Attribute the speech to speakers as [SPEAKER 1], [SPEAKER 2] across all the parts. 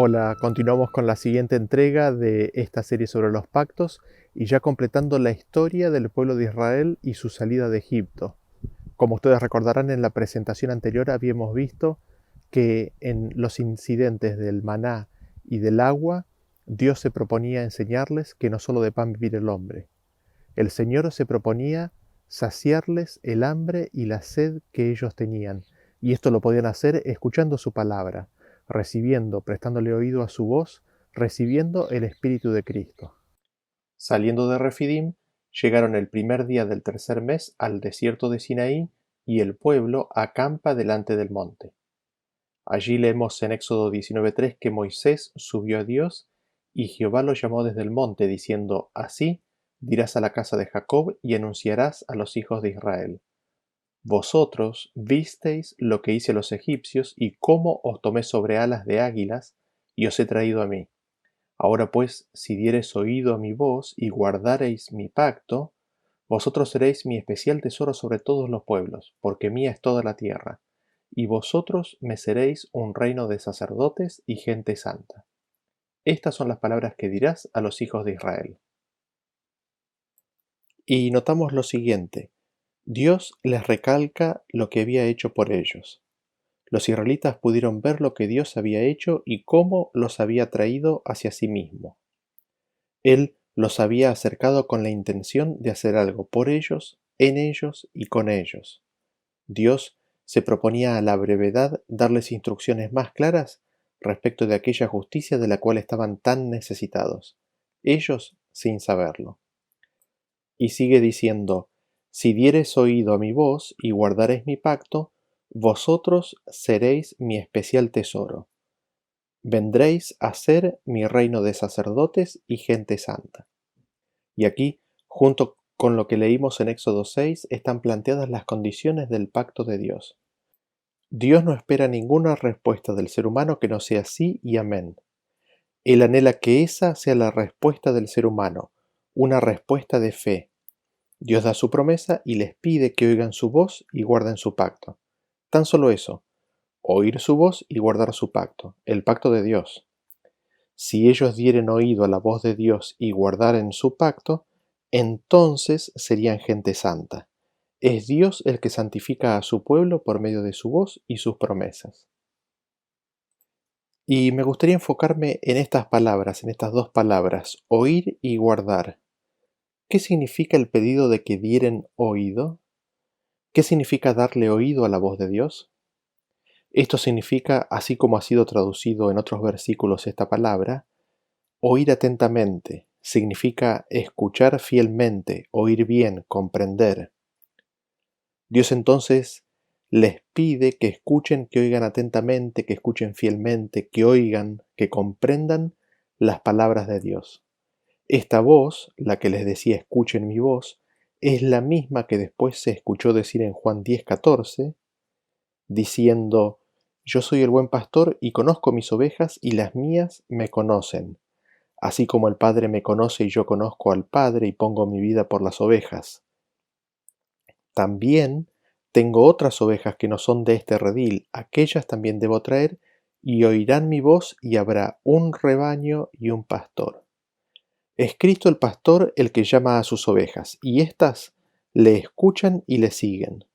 [SPEAKER 1] Hola, continuamos con la siguiente entrega de esta serie sobre los pactos y ya completando la historia del pueblo de Israel y su salida de Egipto. Como ustedes recordarán, en la presentación anterior habíamos visto que en los incidentes del maná y del agua, Dios se proponía enseñarles que no solo de pan vivir el hombre. El Señor se proponía saciarles el hambre y la sed que ellos tenían, y esto lo podían hacer escuchando su palabra, recibiendo, prestándole oído a su voz, recibiendo el Espíritu de Cristo. Saliendo de Refidim, llegaron el primer día del tercer mes al desierto de Sinaí, y el pueblo acampa delante del monte. Allí leemos en Éxodo 19:3 que Moisés subió a Dios, y Jehová lo llamó desde el monte, diciendo: Así dirás a la casa de Jacob y anunciarás a los hijos de Israel: Vosotros visteis lo que hice a los egipcios y cómo os tomé sobre alas de águilas y os he traído a mí. Ahora pues, si diereis oído a mi voz y guardareis mi pacto, vosotros seréis mi especial tesoro sobre todos los pueblos, porque mía es toda la tierra, y vosotros me seréis un reino de sacerdotes y gente santa. Estas son las palabras que dirás a los hijos de Israel. Y notamos lo siguiente: Dios les recalca lo que había hecho por ellos. Los israelitas pudieron ver lo que Dios había hecho y cómo los había traído hacia sí mismo. Él los había acercado con la intención de hacer algo por ellos, en ellos y con ellos. Dios se proponía a la brevedad darles instrucciones más claras respecto de aquella justicia de la cual estaban tan necesitados, ellos sin saberlo. Y sigue diciendo: Si diereis oído a mi voz y guardareis mi pacto, vosotros seréis mi especial tesoro. Vendréis a ser mi reino de sacerdotes y gente santa. Y aquí, junto con lo que leímos en Éxodo 6, están planteadas las condiciones del pacto de Dios. Dios no espera ninguna respuesta del ser humano que no sea sí y amén. Él anhela que esa sea la respuesta del ser humano, una respuesta de fe. Dios da su promesa y les pide que oigan su voz y guarden su pacto. Tan solo eso, oír su voz y guardar su pacto, el pacto de Dios. Si ellos dieren oído a la voz de Dios y guardaren su pacto, entonces serían gente santa. Es Dios el que santifica a su pueblo por medio de su voz y sus promesas. Y me gustaría enfocarme en estas palabras, en estas dos palabras, oír y guardar. ¿Qué significa el pedido de que dieren oído? ¿Qué significa darle oído a la voz de Dios? Esto significa, así como ha sido traducido en otros versículos esta palabra, oír atentamente, significa escuchar fielmente, oír bien, comprender. Dios entonces les pide que escuchen, que oigan atentamente, que escuchen fielmente, que oigan, que comprendan las palabras de Dios. Esta voz, la que les decía escuchen mi voz, es la misma que después se escuchó decir en Juan 10:14, diciendo: Yo soy el buen pastor y conozco mis ovejas y las mías me conocen, así como el Padre me conoce y yo conozco al Padre y pongo mi vida por las ovejas. También tengo otras ovejas que no son de este redil, aquellas también debo traer, y oirán mi voz, y habrá un rebaño y un pastor. Es Cristo el pastor el que llama a sus ovejas, y éstas le escuchan y le siguen.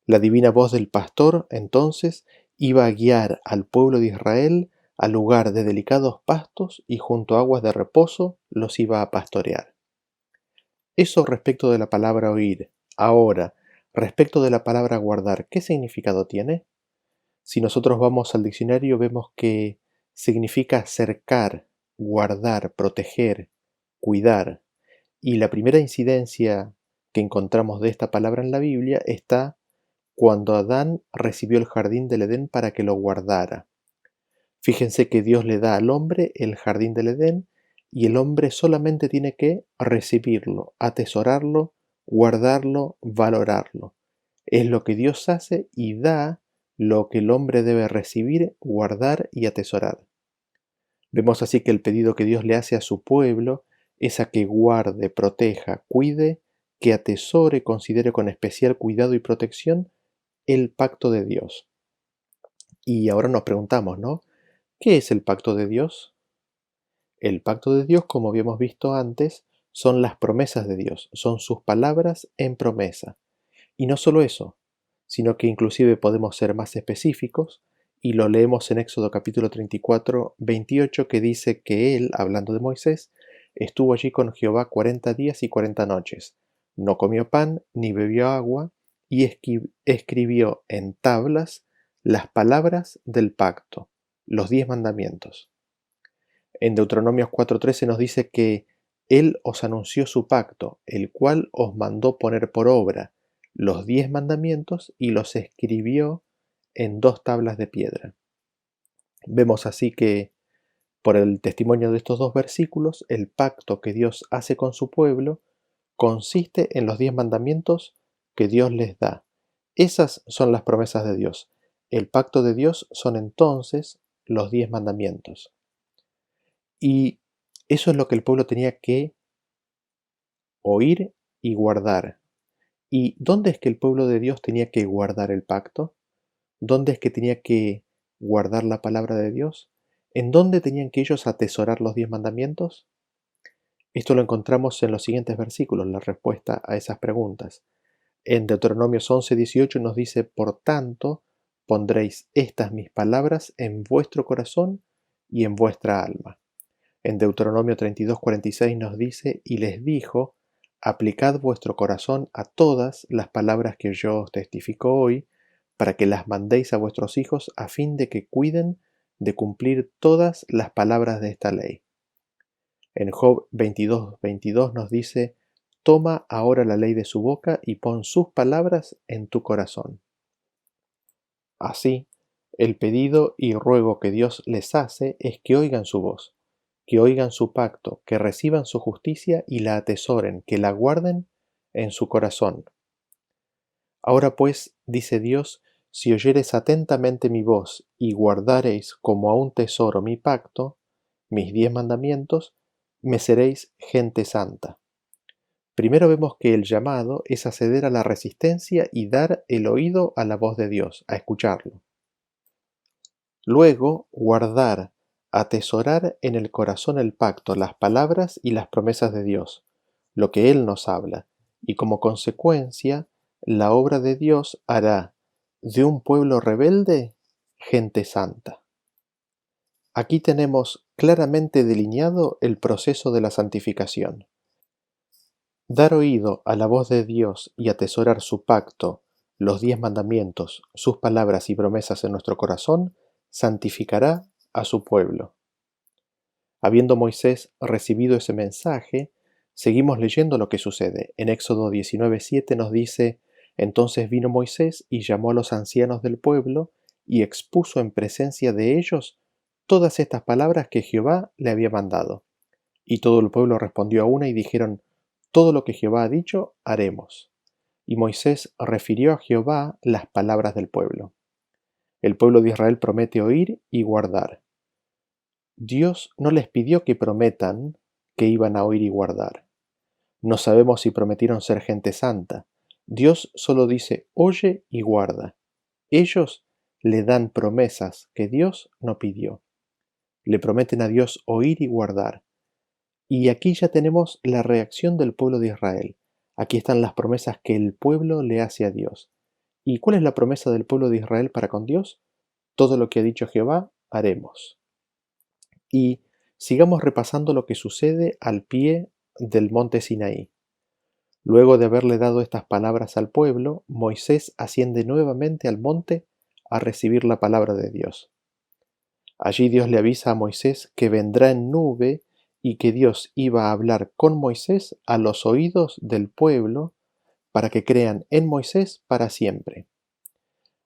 [SPEAKER 1] La divina voz del pastor, entonces, iba a guiar al pueblo de Israel al lugar de delicados pastos y junto a aguas de reposo los iba a pastorear. Eso respecto de la palabra oír. Ahora, respecto de la palabra guardar, ¿qué significado tiene? Si nosotros vamos al diccionario vemos que significa cercar, guardar, proteger, cuidar. Y la primera incidencia que encontramos de esta palabra en la Biblia está cuando Adán recibió el jardín del Edén para que lo guardara. Fíjense que Dios le da al hombre el jardín del Edén y el hombre solamente tiene que recibirlo, atesorarlo, guardarlo, valorarlo. Es lo que Dios hace y da lo que el hombre debe recibir, guardar y atesorar. Vemos así que el pedido que Dios le hace a su pueblo es a que guarde, proteja, cuide, que atesore, considere con especial cuidado y protección el pacto de Dios. Y ahora nos preguntamos, ¿no? ¿Qué es el pacto de Dios? El pacto de Dios, como habíamos visto antes, son las promesas de Dios, son sus palabras en promesa. Y no solo eso, sino que inclusive podemos ser más específicos y lo leemos en Éxodo capítulo 34, 28, que dice que él, hablando de Moisés, estuvo allí con Jehová 40 días y 40 noches. No comió pan ni bebió agua y escribió en tablas las palabras del pacto, los 10 mandamientos. En Deuteronomios 4:13 nos dice que Él os anunció su pacto, el cual os mandó poner por obra los 10 mandamientos y los escribió en 2 tablas de piedra. Vemos así que, por el testimonio de estos dos versículos, el pacto que Dios hace con su pueblo consiste en los 10 mandamientos que Dios les da. Esas son las promesas de Dios. El pacto de Dios son entonces los 10 mandamientos. Y eso es lo que el pueblo tenía que oír y guardar. ¿Y dónde es que el pueblo de Dios tenía que guardar el pacto? ¿Dónde es que tenía que guardar la palabra de Dios? ¿En dónde tenían que ellos atesorar los 10 mandamientos? Esto lo encontramos en los siguientes versículos, la respuesta a esas preguntas. En Deuteronomios 11:18 nos dice: por tanto, pondréis estas mis palabras en vuestro corazón y en vuestra alma. En Deuteronomio 32:46 nos dice: y les dijo: aplicad vuestro corazón a todas las palabras que yo os testifico hoy, para que las mandéis a vuestros hijos a fin de que cuiden de cumplir todas las palabras de esta ley. En Job 22:22 nos dice: toma ahora la ley de su boca y pon sus palabras en tu corazón. Así, el pedido y ruego que Dios les hace es que oigan su voz, que oigan su pacto, que reciban su justicia y la atesoren, que la guarden en su corazón. Ahora pues, dice Dios, si oyereis atentamente mi voz y guardareis como a un tesoro mi pacto, mis 10 mandamientos, me seréis gente santa. Primero vemos que el llamado es acceder a la resistencia y dar el oído a la voz de Dios, a escucharlo. Luego, guardar, atesorar en el corazón el pacto, las palabras y las promesas de Dios, lo que Él nos habla, y como consecuencia, la obra de Dios hará de un pueblo rebelde gente santa. Aquí tenemos claramente delineado el proceso de la santificación. Dar oído a la voz de Dios y atesorar su pacto, los 10 mandamientos, sus palabras y promesas en nuestro corazón, santificará a su pueblo. Habiendo Moisés recibido ese mensaje, seguimos leyendo lo que sucede. En Éxodo 19:7 nos dice: entonces vino Moisés y llamó a los ancianos del pueblo y expuso en presencia de ellos todas estas palabras que Jehová le había mandado. Y todo el pueblo respondió a una y dijeron: todo lo que Jehová ha dicho, haremos. Y Moisés refirió a Jehová las palabras del pueblo. El pueblo de Israel promete oír y guardar. Dios no les pidió que prometan que iban a oír y guardar. No sabemos si prometieron ser gente santa. Dios solo dice: oye y guarda. Ellos le dan promesas que Dios no pidió. Le prometen a Dios oír y guardar. Y aquí ya tenemos la reacción del pueblo de Israel. Aquí están las promesas que el pueblo le hace a Dios. ¿Y cuál es la promesa del pueblo de Israel para con Dios? Todo lo que ha dicho Jehová, haremos. Y sigamos repasando lo que sucede al pie del monte Sinaí. Luego de haberle dado estas palabras al pueblo, Moisés asciende nuevamente al monte a recibir la palabra de Dios. Allí Dios le avisa a Moisés que vendrá en nube y que Dios iba a hablar con Moisés a los oídos del pueblo para que crean en Moisés para siempre.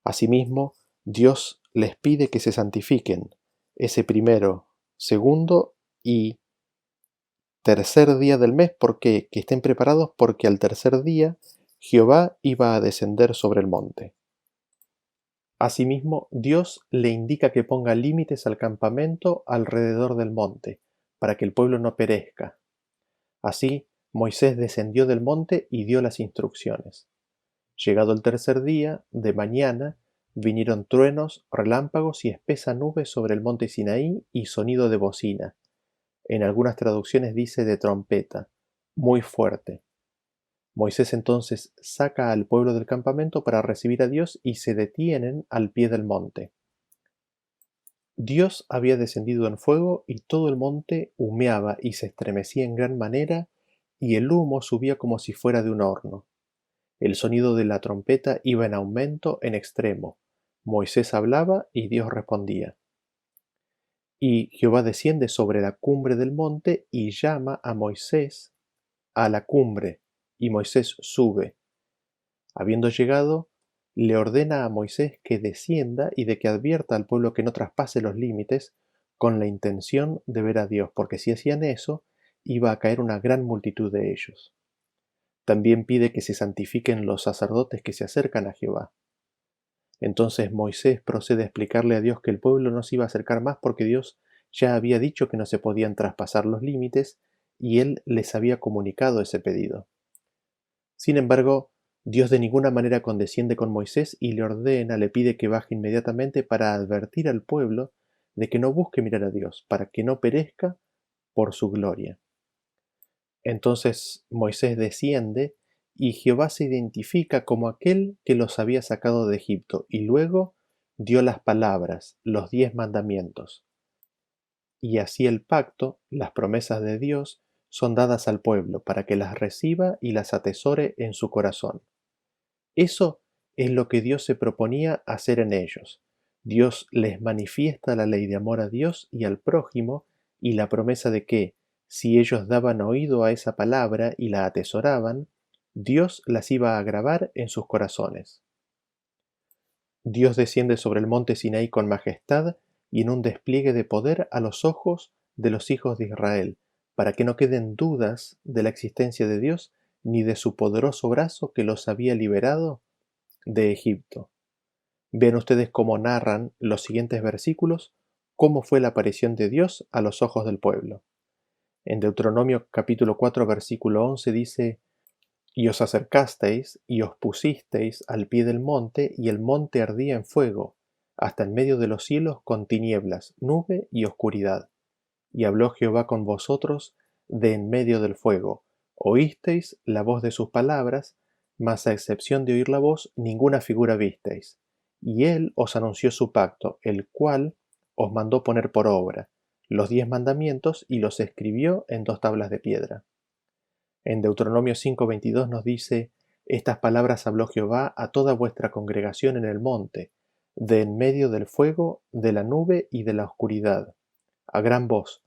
[SPEAKER 1] Asimismo, Dios les pide que se santifiquen ese primero, segundo y tercer día del mes, porque que estén preparados porque al tercer día Jehová iba a descender sobre el monte. Asimismo, Dios le indica que ponga límites al campamento alrededor del monte, para que el pueblo no perezca. Así, Moisés descendió del monte y dio las instrucciones. Llegado el tercer día, de mañana, vinieron truenos, relámpagos y espesa nube sobre el monte Sinaí y sonido de bocina. En algunas traducciones dice de trompeta, muy fuerte. Moisés entonces saca al pueblo del campamento para recibir a Dios y se detienen al pie del monte. Dios había descendido en fuego y todo el monte humeaba y se estremecía en gran manera y el humo subía como si fuera de un horno. El sonido de la trompeta iba en aumento en extremo. Moisés hablaba y Dios respondía. Y Jehová desciende sobre la cumbre del monte y llama a Moisés a la cumbre, y Moisés sube. Habiendo llegado, le ordena a Moisés que descienda y de que advierta al pueblo que no traspase los límites con la intención de ver a Dios, porque si hacían eso, iba a caer una gran multitud de ellos. También pide que se santifiquen los sacerdotes que se acercan a Jehová. Entonces Moisés procede a explicarle a Dios que el pueblo no se iba a acercar más porque Dios ya había dicho que no se podían traspasar los límites y él les había comunicado ese pedido. Sin embargo, Dios de ninguna manera condesciende con Moisés y le pide que baje inmediatamente para advertir al pueblo de que no busque mirar a Dios, para que no perezca por su gloria. Entonces Moisés desciende y Jehová se identifica como aquel que los había sacado de Egipto y luego dio las palabras, los 10 mandamientos. Y así el pacto, las promesas de Dios, son dadas al pueblo para que las reciba y las atesore en su corazón. Eso es lo que Dios se proponía hacer en ellos. Dios les manifiesta la ley de amor a Dios y al prójimo y la promesa de que, si ellos daban oído a esa palabra y la atesoraban, Dios las iba a grabar en sus corazones. Dios desciende sobre el monte Sinaí con majestad y en un despliegue de poder a los ojos de los hijos de Israel, para que no queden dudas de la existencia de Dios ni de su poderoso brazo que los había liberado de Egipto. Vean ustedes cómo narran los siguientes versículos cómo fue la aparición de Dios a los ojos del pueblo. En Deuteronomio capítulo 4 versículo 11 dice: Y os acercasteis y os pusisteis al pie del monte, y el monte ardía en fuego, hasta en medio de los cielos con tinieblas, nube y oscuridad. Y habló Jehová con vosotros de en medio del fuego. Oísteis la voz de sus palabras, mas a excepción de oír la voz, ninguna figura visteis. Y él os anunció su pacto, el cual os mandó poner por obra, los 10 mandamientos, y los escribió en 2 tablas de piedra. En Deuteronomio 5:22 nos dice: Estas palabras habló Jehová a toda vuestra congregación en el monte, de en medio del fuego, de la nube y de la oscuridad, a gran voz,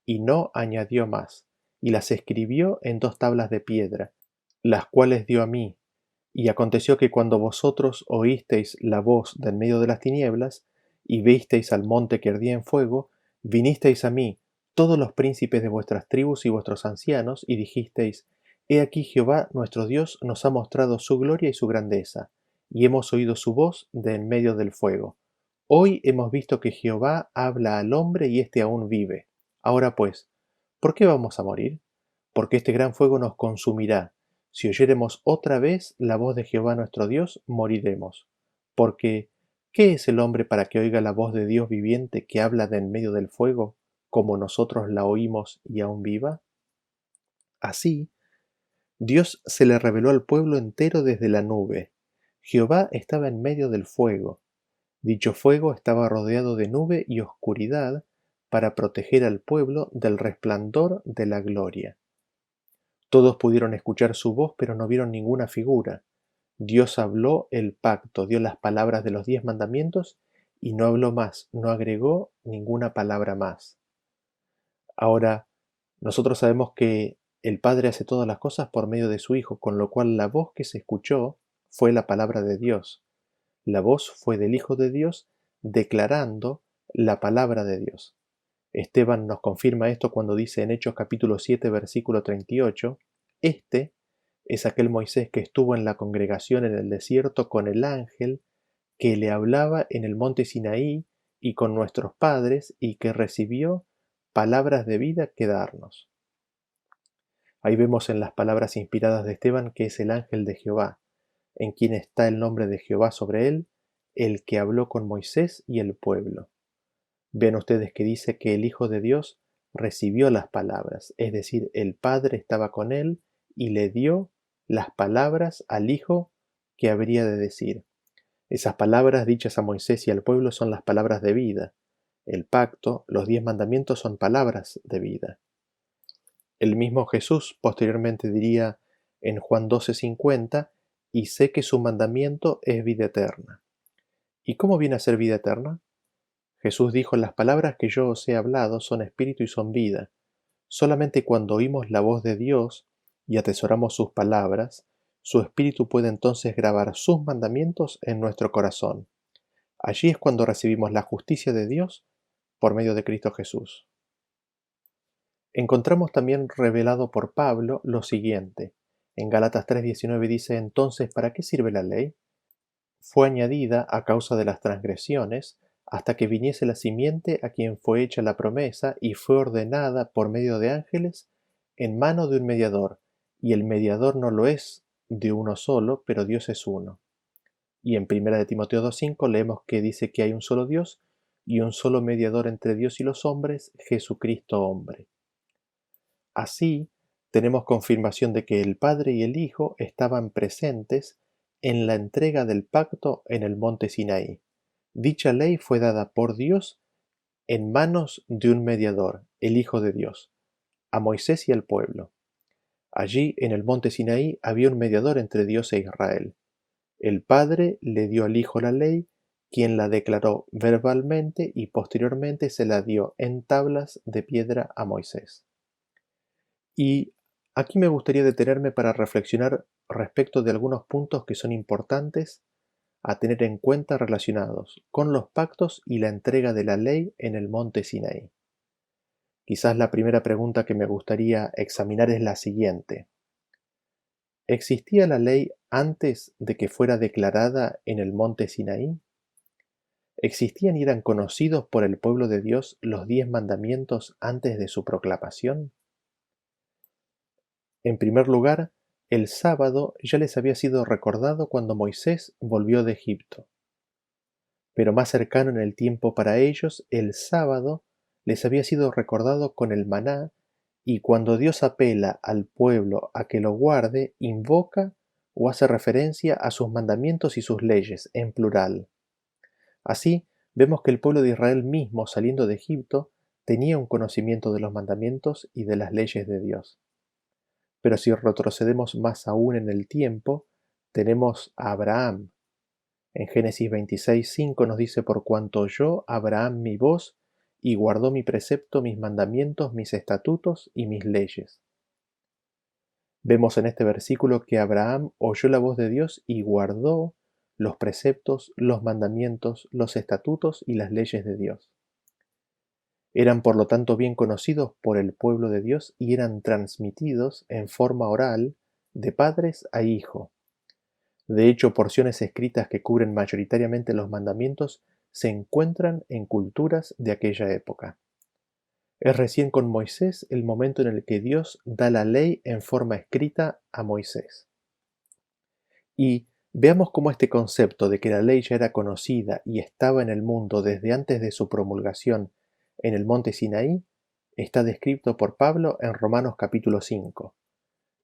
[SPEAKER 1] y no añadió más, y las escribió en 2 tablas de piedra, las cuales dio a mí. Y aconteció que cuando vosotros oísteis la voz de en medio de las tinieblas, y visteis al monte que ardía en fuego, vinisteis a mí, todos los príncipes de vuestras tribus y vuestros ancianos, y dijisteis: He aquí Jehová nuestro Dios nos ha mostrado su gloria y su grandeza, y hemos oído su voz de en medio del fuego. Hoy hemos visto que Jehová habla al hombre y éste aún vive. Ahora pues, ¿por qué vamos a morir? Porque este gran fuego nos consumirá. Si oyéremos otra vez la voz de Jehová nuestro Dios, moriremos. Porque, ¿qué es el hombre para que oiga la voz de Dios viviente que habla de en medio del fuego, como nosotros la oímos y aún viva? Así, Dios se le reveló al pueblo entero desde la nube. Jehová estaba en medio del fuego. Dicho fuego estaba rodeado de nube y oscuridad para proteger al pueblo del resplandor de la gloria. Todos pudieron escuchar su voz, pero no vieron ninguna figura. Dios habló el pacto, dio las palabras de los 10 mandamientos y no habló más, no agregó ninguna palabra más. Ahora, nosotros sabemos que el Padre hace todas las cosas por medio de su Hijo, con lo cual la voz que se escuchó fue la palabra de Dios. La voz fue del Hijo de Dios declarando la palabra de Dios. Esteban nos confirma esto cuando dice en Hechos capítulo 7 versículo 38: Este es aquel Moisés que estuvo en la congregación en el desierto con el ángel que le hablaba en el monte Sinaí y con nuestros padres y que recibió palabras de vida que darnos. Ahí vemos en las palabras inspiradas de Esteban que es el ángel de Jehová, en quien está el nombre de Jehová sobre él, el que habló con Moisés y el pueblo. Vean ustedes que dice que el Hijo de Dios recibió las palabras, es decir, el Padre estaba con él y le dio las palabras al Hijo que habría de decir. Esas palabras dichas a Moisés y al pueblo son las palabras de vida. El pacto, los 10 mandamientos son palabras de vida. El mismo Jesús posteriormente diría en Juan 12:50, y sé que su mandamiento es vida eterna. ¿Y cómo viene a ser vida eterna? Jesús dijo, las palabras que yo os he hablado son espíritu y son vida. Solamente cuando oímos la voz de Dios y atesoramos sus palabras, su espíritu puede entonces grabar sus mandamientos en nuestro corazón. Allí es cuando recibimos la justicia de Dios por medio de Cristo Jesús. Encontramos también revelado por Pablo lo siguiente. En Gálatas 3:19 dice, entonces, ¿para qué sirve la ley? Fue añadida a causa de las transgresiones, hasta que viniese la simiente a quien fue hecha la promesa y fue ordenada por medio de ángeles en mano de un mediador, y el mediador no lo es de uno solo, pero Dios es uno. Y en 1 de Timoteo 2:5 leemos que dice que hay un solo Dios y un solo mediador entre Dios y los hombres, Jesucristo hombre. Así, tenemos confirmación de que el Padre y el Hijo estaban presentes en la entrega del pacto en el monte Sinaí. Dicha ley fue dada por Dios en manos de un mediador, el Hijo de Dios, a Moisés y al pueblo. Allí, en el monte Sinaí, había un mediador entre Dios e Israel. El Padre le dio al Hijo la ley, quien la declaró verbalmente y posteriormente se la dio en tablas de piedra a Moisés. Y aquí me gustaría detenerme para reflexionar respecto de algunos puntos que son importantes a tener en cuenta relacionados con los pactos y la entrega de la ley en el monte Sinaí. Quizás la primera pregunta que me gustaría examinar es la siguiente. ¿Existía la ley antes de que fuera declarada en el monte Sinaí? ¿Existían y eran conocidos por el pueblo de Dios los 10 mandamientos antes de su proclamación? En primer lugar, el sábado ya les había sido recordado cuando Moisés volvió de Egipto. Pero más cercano en el tiempo para ellos, el sábado les había sido recordado con el maná, y cuando Dios apela al pueblo a que lo guarde, invoca o hace referencia a sus mandamientos y sus leyes, en plural. Así, vemos que el pueblo de Israel mismo, saliendo de Egipto, tenía un conocimiento de los mandamientos y de las leyes de Dios. Pero si retrocedemos más aún en el tiempo, tenemos a Abraham. En Génesis 26:5 nos dice, por cuanto oyó Abraham mi voz, y guardó mi precepto, mis mandamientos, mis estatutos y mis leyes. Vemos en este versículo que Abraham oyó la voz de Dios y guardó los preceptos, los mandamientos, los estatutos y las leyes de Dios. Eran por lo tanto bien conocidos por el pueblo de Dios y eran transmitidos en forma oral de padres a hijo. De hecho, porciones escritas que cubren mayoritariamente los mandamientos se encuentran en culturas de aquella época. Es recién con Moisés el momento en el que Dios da la ley en forma escrita a Moisés. Y veamos cómo este concepto de que la ley ya era conocida y estaba en el mundo desde antes de su promulgación en el monte Sinaí está descrito por Pablo en Romanos capítulo 5.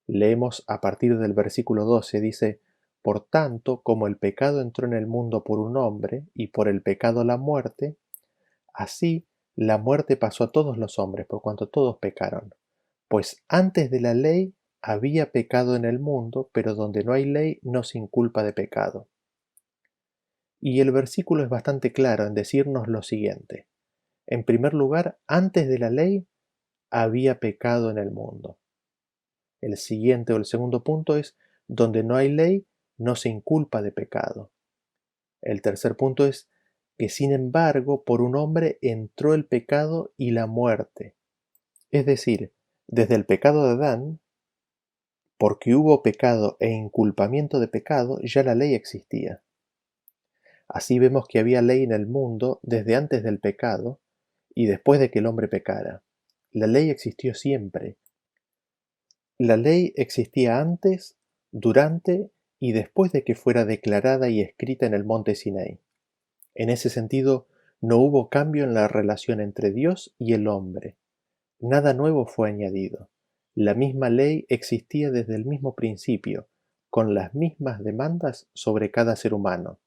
[SPEAKER 1] Leemos a partir del versículo 12, dice, por tanto, como el pecado entró en el mundo por un hombre, y por el pecado la muerte, así la muerte pasó a todos los hombres, por cuanto todos pecaron. Pues antes de la ley había pecado en el mundo, pero donde no hay ley no se inculpa de pecado. Y el versículo es bastante claro en decirnos lo siguiente. En primer lugar, antes de la ley había pecado en el mundo. El siguiente o el segundo punto es, donde no hay ley, no se inculpa de pecado. El tercer punto es que sin embargo por un hombre entró el pecado y la muerte. Es decir, desde el pecado de Adán, porque hubo pecado e inculpamiento de pecado, ya la ley existía. Así vemos que había ley en el mundo desde antes del pecado y después de que el hombre pecara. La ley existió siempre. La ley existía antes, durante y después de que fuera declarada y escrita en el monte Sinaí. En ese sentido, no hubo cambio en la relación entre Dios y el hombre. Nada nuevo fue añadido. La misma ley existía desde el mismo principio, con las mismas demandas sobre cada ser humano.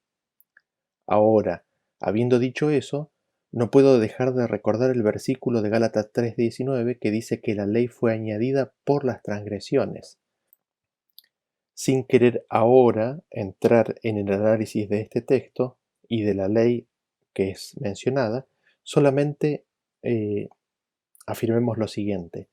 [SPEAKER 1] Ahora, habiendo dicho eso, no puedo dejar de recordar el versículo de Gálatas 3:19 que dice que la ley fue añadida por las transgresiones. Sin querer ahora entrar en el análisis de este texto y de la ley que es mencionada, solamente eh, afirmemos lo siguiente.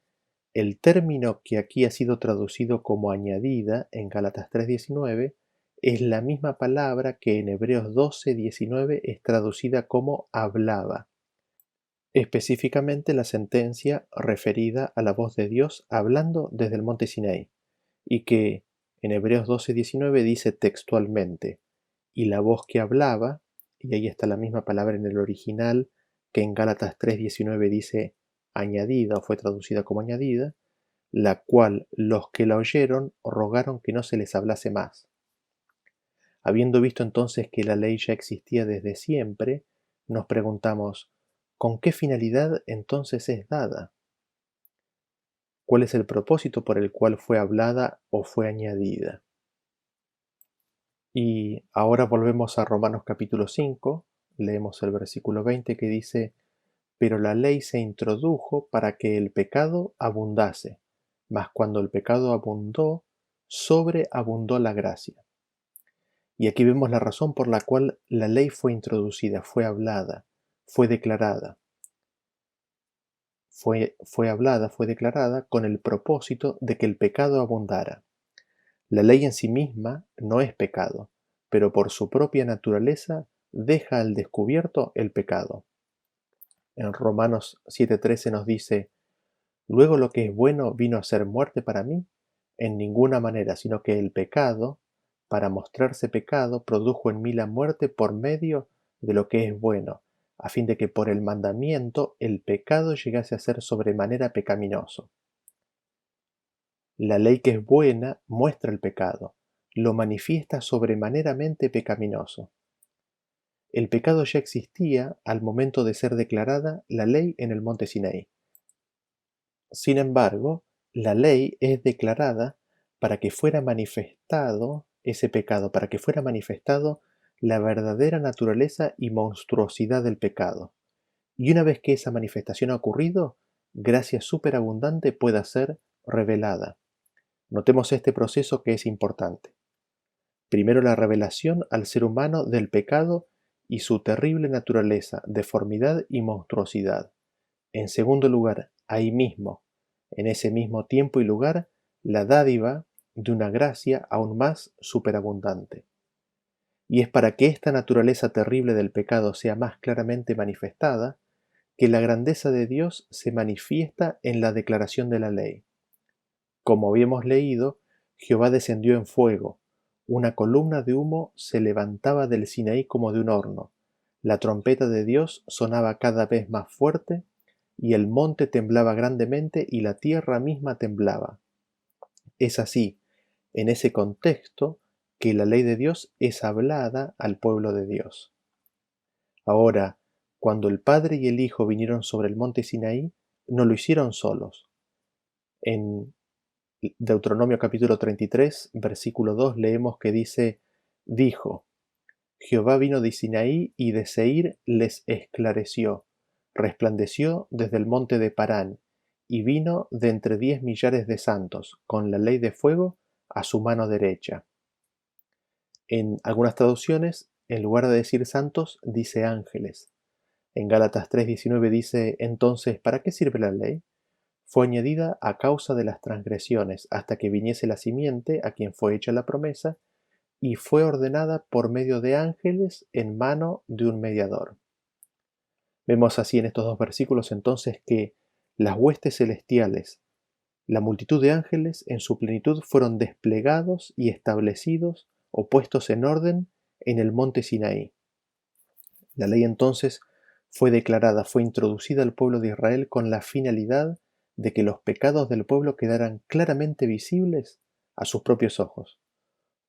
[SPEAKER 1] El término que aquí ha sido traducido como añadida en Gálatas 3:19 es la misma palabra que en Hebreos 12:19 es traducida como hablaba, específicamente la sentencia referida a la voz de Dios hablando desde el monte Sinaí, y que en Hebreos 12:19 dice textualmente, y la voz que hablaba, y ahí está la misma palabra en el original que en Gálatas 3:19 dice añadida o fue traducida como añadida, la cual los que la oyeron rogaron que no se les hablase más. Habiendo visto entonces que la ley ya existía desde siempre, nos preguntamos, ¿con qué finalidad entonces es dada? ¿Cuál es el propósito por el cual fue hablada o fue añadida? Y ahora volvemos a Romanos capítulo 5, leemos el versículo 20 que dice, pero la ley se introdujo para que el pecado abundase, mas cuando el pecado abundó, sobreabundó la gracia. Y aquí vemos la razón por la cual la ley fue introducida, fue hablada, fue declarada. Fue hablada, fue declarada con el propósito de que el pecado abundara. La ley en sí misma no es pecado, pero por su propia naturaleza deja al descubierto el pecado. En Romanos 7:13 nos dice, luego lo que es bueno vino a ser muerte para mí, en ninguna manera, sino que el pecado, para mostrarse pecado, produjo en mí la muerte por medio de lo que es bueno, a fin de que por el mandamiento el pecado llegase a ser sobremanera pecaminoso. La ley que es buena muestra el pecado, lo manifiesta sobremaneramente pecaminoso. El pecado ya existía al momento de ser declarada la ley en el monte Sinaí. Sin embargo, la ley es declarada para que fuera manifestado ese pecado, para que fuera manifestado la verdadera naturaleza y monstruosidad del pecado. Y una vez que esa manifestación ha ocurrido, gracia superabundante pueda ser revelada. Notemos este proceso que es importante. Primero la revelación al ser humano del pecado y su terrible naturaleza, deformidad y monstruosidad. En segundo lugar, ahí mismo, en ese mismo tiempo y lugar, la dádiva de una gracia aún más superabundante. Y es para que esta naturaleza terrible del pecado sea más claramente manifestada, que la grandeza de Dios se manifiesta en la declaración de la ley. Como habíamos leído, Jehová descendió en fuego, una columna de humo se levantaba del Sinaí como de un horno, la trompeta de Dios sonaba cada vez más fuerte, y el monte temblaba grandemente y la tierra misma temblaba. Es así, en ese contexto, que la ley de Dios es hablada al pueblo de Dios. Ahora, cuando el Padre y el Hijo vinieron sobre el monte Sinaí, no lo hicieron solos. En Deuteronomio capítulo 33, versículo 2 leemos que dice, dijo, Jehová vino de Sinaí y de Seir les esclareció, resplandeció desde el monte de Parán, y vino de entre 10 millares de santos, con la ley de fuego a su mano derecha. En algunas traducciones, en lugar de decir santos, dice ángeles. En Gálatas 3:19 dice, entonces, ¿para qué sirve la ley? Fue añadida a causa de las transgresiones, hasta que viniese la simiente a quien fue hecha la promesa, y fue ordenada por medio de ángeles en mano de un mediador. Vemos así en estos dos versículos entonces que las huestes celestiales, la multitud de ángeles en su plenitud fueron desplegados y establecidos o puestos en orden en el monte Sinaí. La ley entonces fue declarada, fue introducida al pueblo de Israel con la finalidad de que los pecados del pueblo quedaran claramente visibles a sus propios ojos.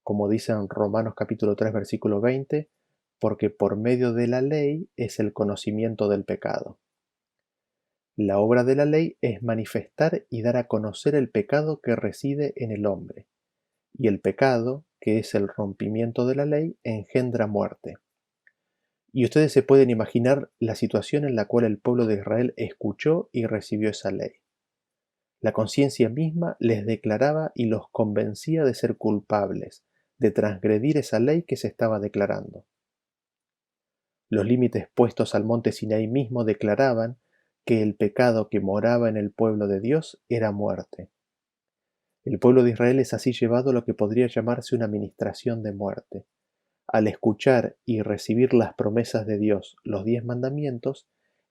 [SPEAKER 1] Como dice en Romanos capítulo 3 versículo 20, porque por medio de la ley es el conocimiento del pecado. La obra de la ley es manifestar y dar a conocer el pecado que reside en el hombre, y el pecado, que es el rompimiento de la ley, engendra muerte. Y ustedes se pueden imaginar la situación en la cual el pueblo de Israel escuchó y recibió esa ley. La conciencia misma les declaraba y los convencía de ser culpables, de transgredir esa ley que se estaba declarando. Los límites puestos al monte Sinaí mismo declaraban que el pecado que moraba en el pueblo de Dios era muerte. El pueblo de Israel es así llevado a lo que podría llamarse una ministración de muerte. Al escuchar y recibir las promesas de Dios, los 10 mandamientos,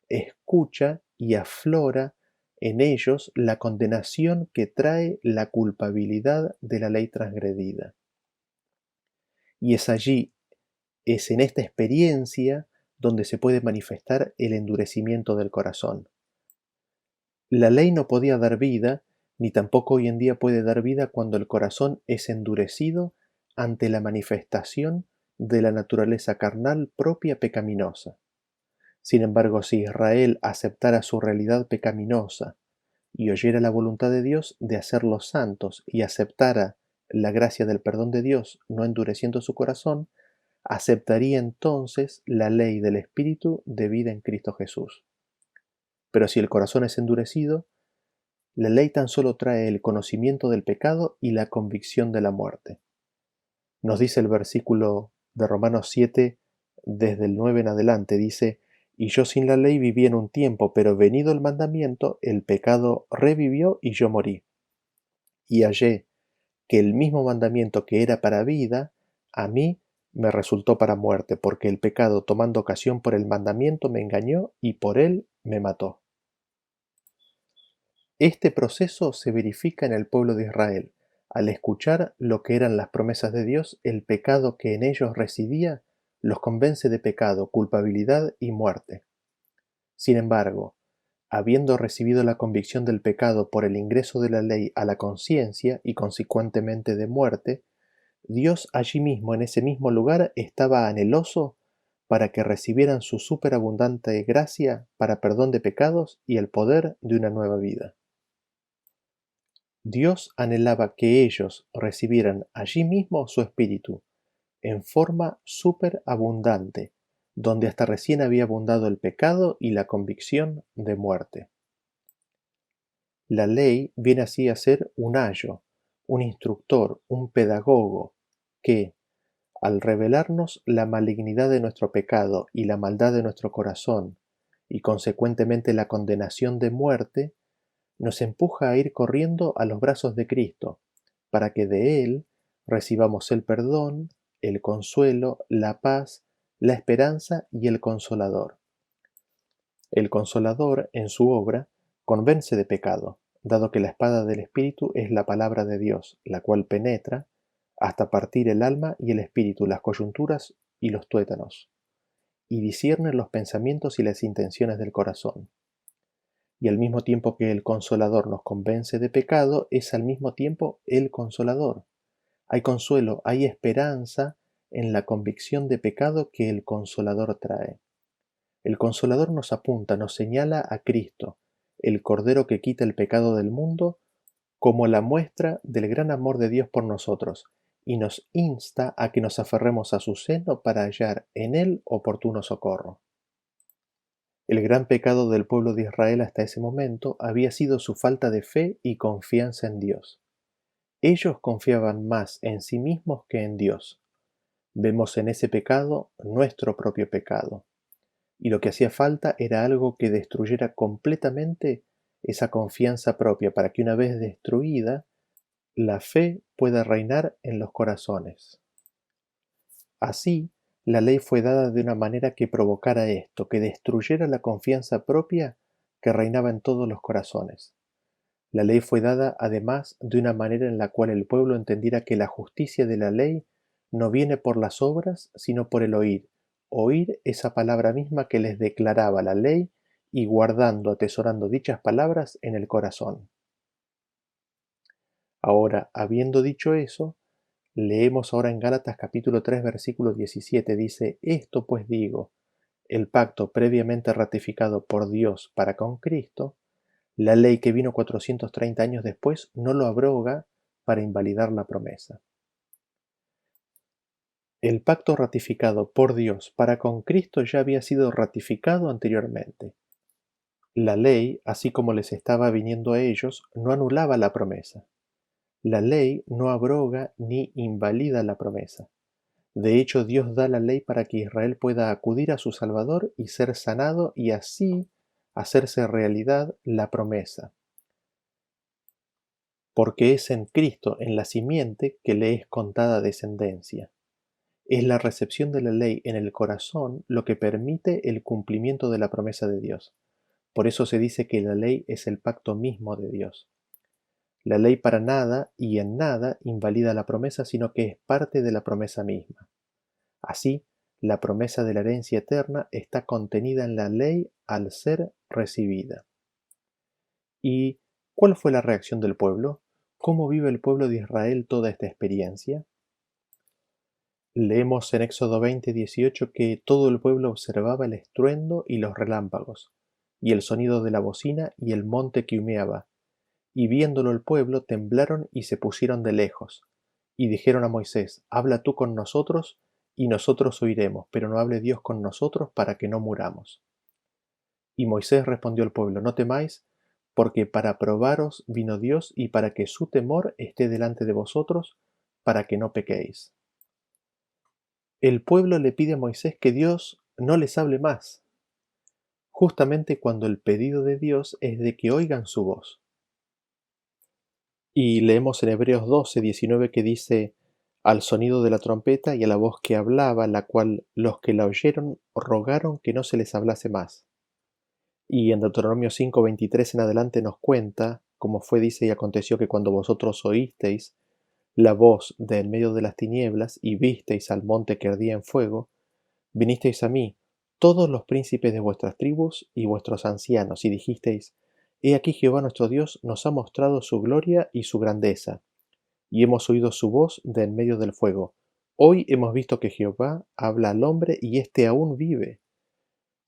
[SPEAKER 1] escucha y aflora en ellos la condenación que trae la culpabilidad de la ley transgredida. Y es allí, es en esta experiencia donde se puede manifestar el endurecimiento del corazón. La ley no podía dar vida, ni tampoco hoy en día puede dar vida cuando el corazón es endurecido ante la manifestación de la naturaleza carnal propia pecaminosa. Sin embargo, si Israel aceptara su realidad pecaminosa y oyera la voluntad de Dios de hacerlos santos y aceptara la gracia del perdón de Dios, no endureciendo su corazón, aceptaría entonces la ley del Espíritu de vida en Cristo Jesús. Pero si el corazón es endurecido, la ley tan solo trae el conocimiento del pecado y la convicción de la muerte. Nos dice el versículo de Romanos 7, desde el 9 en adelante, dice: Y yo sin la ley viví en un tiempo, pero venido el mandamiento, el pecado revivió y yo morí. Y hallé que el mismo mandamiento que era para vida, a mí me resultó para muerte, porque el pecado, tomando ocasión por el mandamiento, me engañó y por él me mató. Este proceso se verifica en el pueblo de Israel. Al escuchar lo que eran las promesas de Dios, el pecado que en ellos residía los convence de pecado, culpabilidad y muerte. Sin embargo, habiendo recibido la convicción del pecado por el ingreso de la ley a la conciencia y consecuentemente de muerte, Dios allí mismo, en ese mismo lugar, estaba anheloso para que recibieran su superabundante gracia para perdón de pecados y el poder de una nueva vida. Dios anhelaba que ellos recibieran allí mismo su espíritu, en forma superabundante, donde hasta recién había abundado el pecado y la convicción de muerte. La ley viene así a ser un ayo, un instructor, un pedagogo, que, al revelarnos la malignidad de nuestro pecado y la maldad de nuestro corazón, y consecuentemente la condenación de muerte, nos empuja a ir corriendo a los brazos de Cristo, para que de Él recibamos el perdón, el consuelo, la paz, la esperanza y el Consolador. El Consolador, en su obra, convence de pecado, dado que la espada del Espíritu es la palabra de Dios, la cual penetra hasta partir el alma y el espíritu, las coyunturas y los tuétanos, y discierne los pensamientos y las intenciones del corazón. Y al mismo tiempo que el Consolador nos convence de pecado, es al mismo tiempo el Consolador. Hay consuelo, hay esperanza en la convicción de pecado que el Consolador trae. El Consolador nos apunta, nos señala a Cristo, el Cordero que quita el pecado del mundo, como la muestra del gran amor de Dios por nosotros, y nos insta a que nos aferremos a su seno para hallar en él oportuno socorro. El gran pecado del pueblo de Israel hasta ese momento había sido su falta de fe y confianza en Dios. Ellos confiaban más en sí mismos que en Dios. Vemos en ese pecado nuestro propio pecado. Y lo que hacía falta era algo que destruyera completamente esa confianza propia para que una vez destruida, la fe pueda reinar en los corazones. Así, la ley fue dada de una manera que provocara esto, que destruyera la confianza propia que reinaba en todos los corazones. La ley fue dada además de una manera en la cual el pueblo entendiera que la justicia de la ley no viene por las obras, sino por el oír esa palabra misma que les declaraba la ley y guardando, atesorando dichas palabras en el corazón. Ahora, habiendo dicho eso, Leemos ahora en Gálatas capítulo 3 versículo 17, dice, esto pues digo, el pacto previamente ratificado por Dios para con Cristo, la ley que vino 430 años después no lo abroga para invalidar la promesa. El pacto ratificado por Dios para con Cristo ya había sido ratificado anteriormente. La ley, así como les estaba viniendo a ellos, no anulaba la promesa. La ley no abroga ni invalida la promesa. De hecho, Dios da la ley para que Israel pueda acudir a su Salvador y ser sanado y así hacerse realidad la promesa. Porque es en Cristo, en la simiente, que le es contada descendencia. Es la recepción de la ley en el corazón lo que permite el cumplimiento de la promesa de Dios. Por eso se dice que la ley es el pacto mismo de Dios. La ley para nada y en nada invalida la promesa, sino que es parte de la promesa misma. Así, la promesa de la herencia eterna está contenida en la ley al ser recibida. ¿Y cuál fue la reacción del pueblo? ¿Cómo vive el pueblo de Israel toda esta experiencia? Leemos en Éxodo 20:18 que todo el pueblo observaba el estruendo y los relámpagos, y el sonido de la bocina y el monte que humeaba, y viéndolo el pueblo temblaron y se pusieron de lejos, y dijeron a Moisés, habla tú con nosotros, y nosotros oiremos, pero no hable Dios con nosotros para que no muramos. Y Moisés respondió al pueblo, no temáis, porque para probaros vino Dios y para que su temor esté delante de vosotros, para que no pequéis. El pueblo le pide a Moisés que Dios no les hable más, justamente cuando el pedido de Dios es de que oigan su voz. Y leemos en Hebreos 12:19 que dice, al sonido de la trompeta y a la voz que hablaba, la cual los que la oyeron rogaron que no se les hablase más. Y en Deuteronomio 5:23 en adelante nos cuenta cómo fue, dice, y aconteció que cuando vosotros oísteis la voz de en medio de las tinieblas y visteis al monte que ardía en fuego, vinisteis a mí, todos los príncipes de vuestras tribus y vuestros ancianos, y dijisteis, He aquí Jehová nuestro Dios nos ha mostrado su gloria y su grandeza, y hemos oído su voz de en medio del fuego. Hoy hemos visto que Jehová habla al hombre y éste aún vive.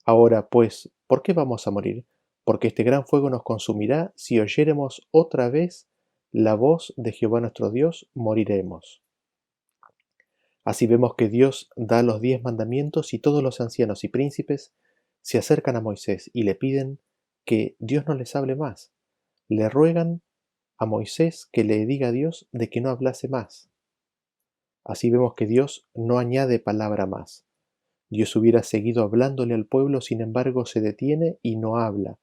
[SPEAKER 1] Ahora pues, ¿por qué vamos a morir? Porque este gran fuego nos consumirá. Si oyéremos otra vez la voz de Jehová nuestro Dios, moriremos. Así vemos que Dios da los 10 mandamientos y todos los ancianos y príncipes se acercan a Moisés y le piden que Dios no les hable más. Le ruegan a Moisés que le diga a Dios de que no hablase más. Así vemos que Dios no añade palabra más. Dios hubiera seguido hablándole al pueblo, sin embargo se detiene y no habla,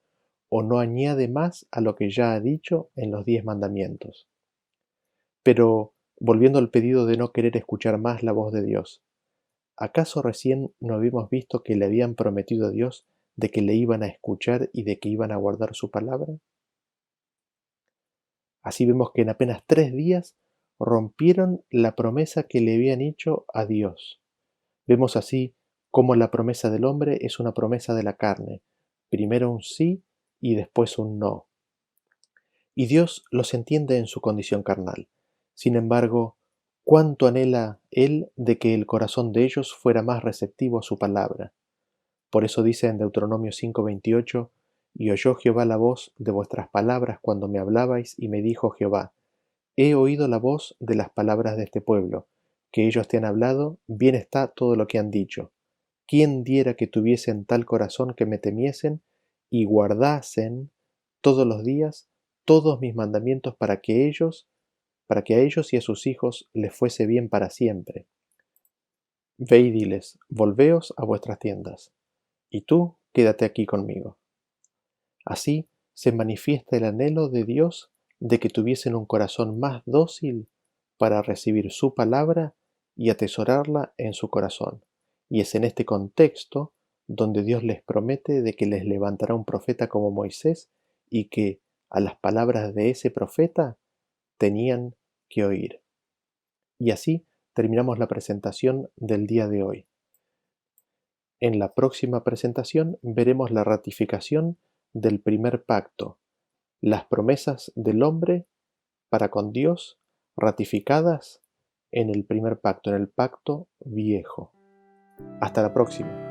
[SPEAKER 1] o no añade más a lo que ya ha dicho en los 10 mandamientos. Pero, volviendo al pedido de no querer escuchar más la voz de Dios, ¿acaso recién no habíamos visto que le habían prometido a Dios de que le iban a escuchar y de que iban a guardar su palabra? Así vemos que en apenas 3 días rompieron la promesa que le habían hecho a Dios. Vemos así cómo la promesa del hombre es una promesa de la carne, primero un sí y después un no. Y Dios los entiende en su condición carnal. Sin embargo, cuánto anhela Él de que el corazón de ellos fuera más receptivo a su palabra. Por eso dice en Deuteronomio 5:28, y oyó Jehová la voz de vuestras palabras cuando me hablabais, y me dijo Jehová, he oído la voz de las palabras de este pueblo, que ellos te han hablado, bien está todo lo que han dicho. ¿Quién diera que tuviesen tal corazón que me temiesen y guardasen todos los días todos mis mandamientos para que a ellos y a sus hijos les fuese bien para siempre? Ve y diles, volveos a vuestras tiendas, y tú quédate aquí conmigo. Así se manifiesta el anhelo de Dios de que tuviesen un corazón más dócil para recibir su palabra y atesorarla en su corazón. Y es en este contexto donde Dios les promete de que les levantará un profeta como Moisés y que a las palabras de ese profeta tenían que oír. Y así terminamos la presentación del día de hoy. En la próxima presentación veremos la ratificación del primer pacto, las promesas del hombre para con Dios ratificadas en el primer pacto, en el pacto viejo. Hasta la próxima.